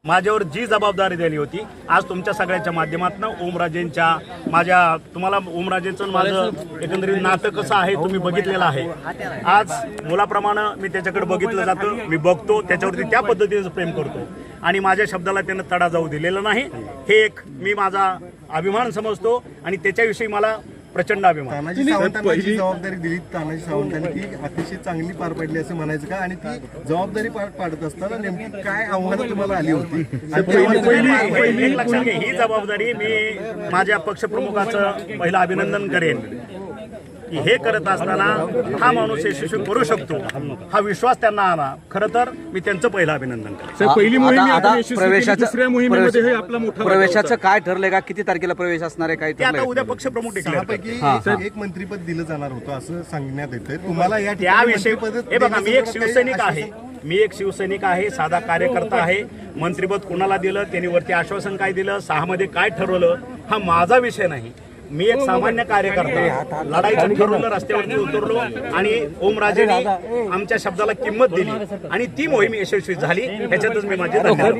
माझ्यावर जी जबाबदारी दिली होती आज तुमच्या सगळ्यांच्या माध्यमातून ओमराजेंच्या तुम्हाला ओमराजेंचं माझं एकंदरीत नातं कसं आहे तुम्ही बघितलेलं आहे। आज मुलाप्रमाणे मी त्याच्याकडे बघितलं जातं, मी बघतो त्याच्यावरती त्या पद्धतीचं प्रेम करतो आणि माझ्या शब्दाला त्यानं तडा जाऊ दिलेला नाही। हे एक मी माझा अभिमान समजतो आणि त्याच्याविषयी मला प्रचंड अभिमान। तानाजी सावंतांना जी जबाबदारी दिली तानाजी सावंतांनी ती अतिशय चांगली पार पडली असं म्हणायचं का? आणि ती जबाबदारी पार पाडत असताना नेमकी काय आव्हानं तुम्हाला आली होती? एक लक्षात घ्या, ही जबाबदारी मी माझ्या पक्षप्रमुखाचं पहिलं अभिनंदन करेन की हे करत असताना हा माणूस यशस्वी करू शकतो हा विश्वास त्यांना आला। खरं तर मी त्यांचं पहिलं अभिनंदन करेन। पहिली मोहीम आता दुसऱ्या मोहिमेमध्ये हे आपला मोठा प्रवेशाचं काय ठरलंय का? किती तारखेला प्रवेश असणार आहे? काय ते आता ठरलंय? उद्या पक्षप्रमुख डिक्लेअर पैकी एक मंत्रीपद दिलं जाणार होतं असं सांगण्यात येतंय। तुम्हाला या त्याविषयी मंत्रिपद हे बघा, मी एक देण्याचं शिवसैनिक काही आहे, मी एक शिवसैनिक आहे, साधा कार्यकर्ता आहे। मंत्रिपद कुणाला दिलं, त्यांनी वरती आश्वासन काय दिलं, 6 मध्ये काय ठरवलं हा माझा विषय नाही। मी एक सामान्य कार्यकर्ता, लढाईचं ठरवलं, रस्त्यावरती उतरलो आणि ओमराजेंनी आमच्या शब्दाला किंमत दिली आणि ती मोहीम यशस्वी झाली। ह्याच्यातच मी माझे धन्यवाद।